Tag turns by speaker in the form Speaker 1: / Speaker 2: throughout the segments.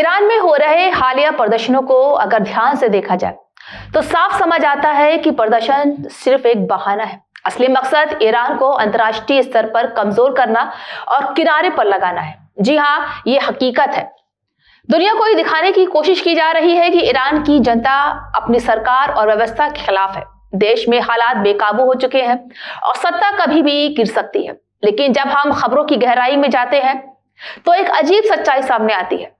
Speaker 1: Iran में हो रहे हालिया प्रदर्शनों को अगर ध्यान से देखा जाए तो साफ समझ आता है कि प्रदर्शन सिर्फ एक बहाना है। असली मकसद ईरान को अंतर्राष्ट्रीय स्तर पर कमजोर करना और किनारे पर लगाना है। जी हाँ, ये हकीकत है। दुनिया को ये दिखाने की कोशिश की जा रही है कि ईरान की जनता अपनी सरकार और व्यवस्था के खिलाफ है। देश में हालात बेकाबू हो चुके हैं और सत्ता कभी भी गिर सकती है। लेकिन जब हम खबरों की गहराई में जाते हैं तो एक अजीब सच्चाई सामने आती है।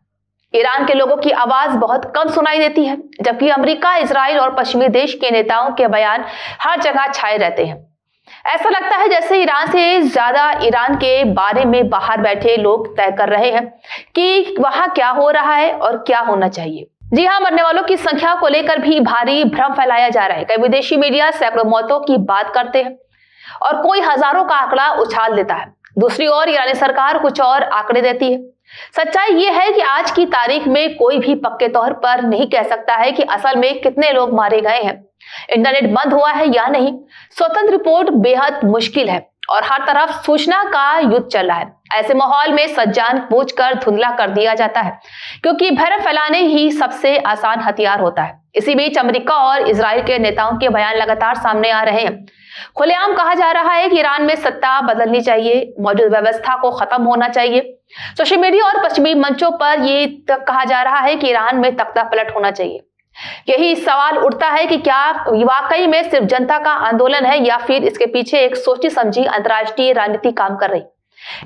Speaker 1: ईरान के लोगों की आवाज बहुत कम सुनाई देती है, जबकि अमेरिका, इजराइल और पश्चिमी देश के नेताओं के बयान हर जगह छाए रहते हैं। ऐसा लगता है जैसे ईरान से ज्यादा ईरान के बारे में बाहर बैठे लोग तय कर रहे हैं कि वहां क्या हो रहा है और क्या होना चाहिए। जी हाँ, मरने वालों की संख्या को लेकर भी भारी भ्रम फैलाया जा रहा है। कई विदेशी मीडिया सैकड़ों मौतों की बात करते हैं और कोई हजारों का आंकड़ा उछाल देता है। दूसरी ओर ईरानी सरकार कुछ और आंकड़े देती है। सच्चाई ये है कि आज की तारीख में कोई भी पक्के तौर पर नहीं कह सकता है कि असल में कितने लोग मारे गए हैं, इंटरनेट बंद हुआ है या नहीं। स्वतंत्र रिपोर्ट बेहद मुश्किल है और हर तरफ सूचना का युद्ध चल रहा है। ऐसे माहौल में सच जानबूझकर धुंधला कर दिया जाता है, क्योंकि भ्रम फैलाने ही सबसे आसान हथियार होता है। इसी बीच अमेरिका और इजराइल के नेताओं के बयान लगातार सामने आ रहे हैं। खुलेआम कहा जा रहा है कि ईरान में सत्ता बदलनी चाहिए, मौजूद व्यवस्था को खत्म होना चाहिए। सोशल मीडिया और पश्चिमी मंचों पर ये तक कहा जा रहा है कि ईरान में तख्ता पलट होना चाहिए। यही सवाल उठता है कि क्या वाकई में सिर्फ जनता का आंदोलन है या फिर इसके पीछे एक सोची समझी अंतर्राष्ट्रीय राजनीति काम कर रही।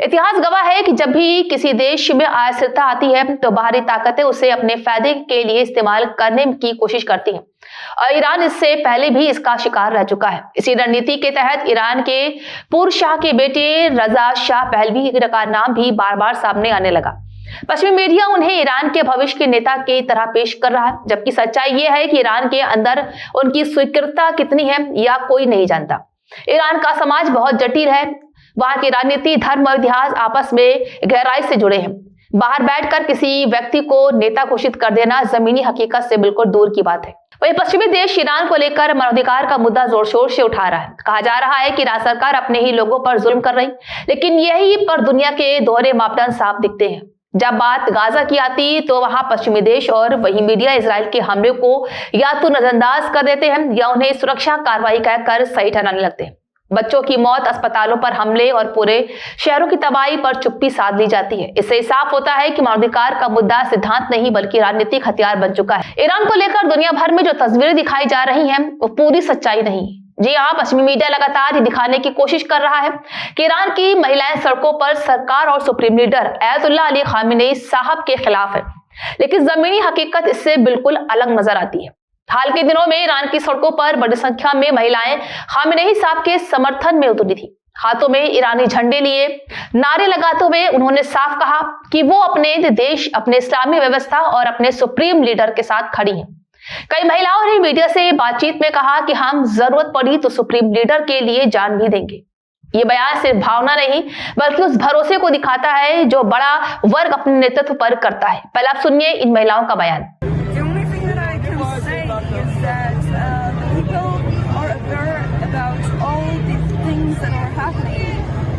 Speaker 1: इतिहास गवाह है कि जब भी किसी देश में अस्थिरता आती है तो बाहरी ताकतें उसे अपने फायदे के लिए इस्तेमाल करने की कोशिश करती हैं और ईरान इससे पहले भी इसका शिकार रह चुका है। इसी रणनीति के तहत ईरान के पूर्व शाह के बेटे रजा शाह पहलवी का नाम भी बार बार सामने आने लगा। पश्चिमी मीडिया उन्हें ईरान के भविष्य के नेता की तरह पेश कर रहा है, जबकि सच्चाई ये है कि ईरान के अंदर उनकी स्वीकृतता कितनी है या कोई नहीं जानता। ईरान का समाज बहुत जटिल है। वहां की राजनीति, धर्म और इतिहास आपस में गहराई से जुड़े हैं। बाहर बैठकर किसी व्यक्ति को नेता घोषित कर देना जमीनी हकीकत से बिल्कुल दूर की बात है। वही पश्चिमी देश ईरान को लेकर मानवाधिकार का मुद्दा जोर शोर से उठा रहा है। कहा जा रहा है कि ईरान सरकार अपने ही लोगों पर जुल्म कर रही, लेकिन यही पर दुनिया के दोहरे मापदंड साफ दिखते हैं। जब बात गाजा की आती तो वहां पश्चिमी देश और वही मीडिया इजराइल के हमले को या तो नजरअंदाज कर देते हैं या उन्हें सुरक्षा कार्रवाई कहकर सही ठहराने लगते हैं। बच्चों की मौत, अस्पतालों पर हमले और पूरे शहरों की तबाही पर चुप्पी साध ली जाती है। इससे साफ होता है कि मानवाधिकार का मुद्दा सिद्धांत नहीं बल्कि राजनीतिक हथियार बन चुका है। ईरान को लेकर दुनिया भर में जो तस्वीरें दिखाई जा रही हैं वो पूरी सच्चाई नहीं। जी हाँ, पश्चिमी मीडिया लगातार ये दिखाने की कोशिश कर रहा है कि ईरान की महिलाएं सड़कों पर सरकार और supreme leader Ayatollah Ali Khamenei साहब के खिलाफ है, लेकिन जमीनी हकीकत इससे बिल्कुल अलग नजर आती है। हाल के दिनों में ईरान की सड़कों पर बड़ी संख्या में महिलाएं खामेनी साहब के समर्थन में उतरी थी। हाथों में ईरानी झंडे लिए नारे लगाते हुए उन्होंने साफ कहा कि वो अपने देश, अपने इस्लामी व्यवस्था और अपने सुप्रीम लीडर के साथ खड़ी हैं। कई महिलाओं ने मीडिया से बातचीत में कहा कि हम जरूरत पड़ी तो सुप्रीम लीडर के लिए जान भी देंगे। ये बयान सिर्फ भावना नहीं बल्कि उस भरोसे को दिखाता है जो बड़ा वर्ग अपने नेतृत्व पर करता है। पहले आप सुनिए इन महिलाओं का बयान।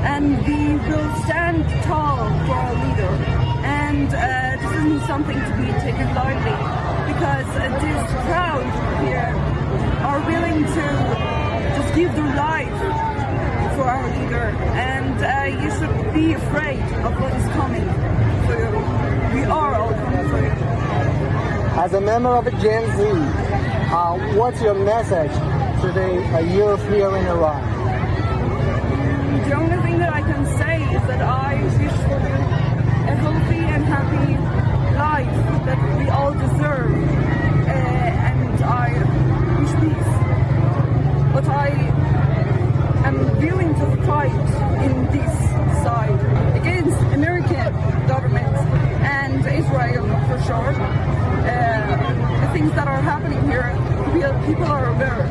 Speaker 2: And we will stand tall for our leader. And this isn't something to be taken lightly, because this crowd here are willing to just give their life for our leader. And you should be afraid of what is coming for you. We are all coming for you.
Speaker 3: As a member of Gen Z, what's your message to the youth here in Iran?
Speaker 2: The only thing that I can say is that I wish for you a healthy and happy life that we all deserve, and I wish peace. But I am willing to fight in this side against American government and Israel for sure. The things that are happening here, people are aware.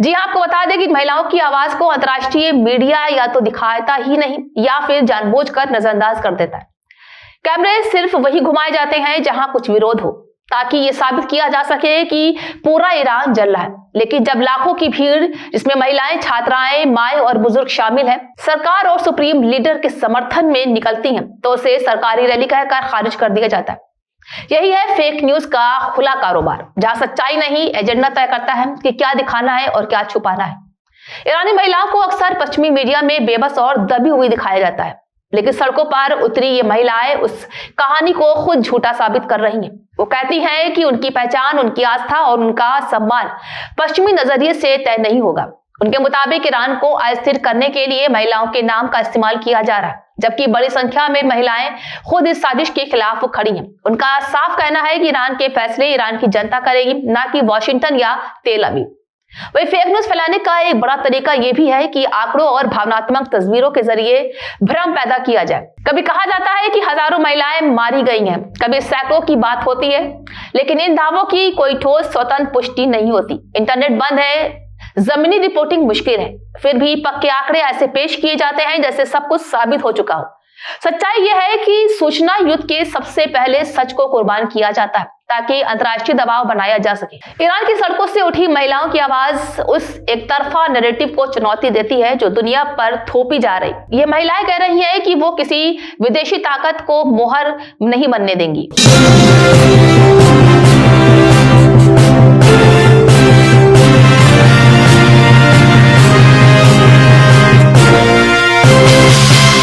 Speaker 1: जी आपको बता दें कि महिलाओं की आवाज को अंतर्राष्ट्रीय media या तो दिखाता ही नहीं या फिर जानबूझकर नजरअंदाज कर देता है। कैमरे सिर्फ वही घुमाए जाते हैं जहां कुछ विरोध हो, ताकि ये साबित किया जा सके कि पूरा ईरान जल रहा है। लेकिन जब लाखों की भीड़, जिसमें महिलाएं, छात्राएं, माएं और बुजुर्ग शामिल हैं, सरकार और सुप्रीम लीडर के समर्थन में निकलती हैं, तो उसे सरकारी रैली कहकर खारिज कर दिया जाता है। यही है फेक न्यूज का खुला कारोबार, जहां सच्चाई नहीं, एजेंडा तय करता है कि क्या दिखाना है और क्या छुपाना है। ईरानी महिलाओं को अक्सर पश्चिमी मीडिया में बेबस और दबी हुई दिखाया जाता है, लेकिन सड़कों पर उतरी ये महिलाएं उस कहानी को खुद झूठा साबित कर रही हैं। वो कहती हैं कि उनकी पहचान, उनकी आस्था और उनका सम्मान पश्चिमी नजरिए से तय नहीं होगा। उनके मुताबिक ईरान को अस्थिर करने के लिए महिलाओं के नाम का इस्तेमाल किया जा रहा है, जबकि बड़ी संख्या में महिलाएं खुद इस साजिश के खिलाफ खड़ी हैं। उनका साफ कहना है कि ईरान के फैसले ईरान की जनता करेगी, ना कि वॉशिंगटन या तेल अवीव। वही फेक न्यूज फैलाने का एक बड़ा तरीका यह भी है कि आंकड़ों और भावनात्मक तस्वीरों के जरिए भ्रम पैदा किया जाए। कभी कहा जाता है कि हजारों महिलाएं मारी गई हैं, कभी सैकड़ों की बात होती है, लेकिन इन दावों की कोई ठोस स्वतंत्र पुष्टि नहीं होती। इंटरनेट बंद है, जमीनी रिपोर्टिंग मुश्किल है, फिर भी पक्के आंकड़े ऐसे पेश किए जाते हैं जैसे सब कुछ साबित हो चुका हो। सच्चाई यह है कि सूचना युद्ध के सबसे पहले सच को कुर्बान किया जाता है, ताकि अंतर्राष्ट्रीय दबाव बनाया जा सके। ईरान की सड़कों से उठी महिलाओं की आवाज उस एक तरफा नैरेटिव को चुनौती देती है जो दुनिया पर थोपी जा रही। ये महिलाएं कह रही हैं कि वो किसी विदेशी ताकत को मोहर नहीं बनने देंगी।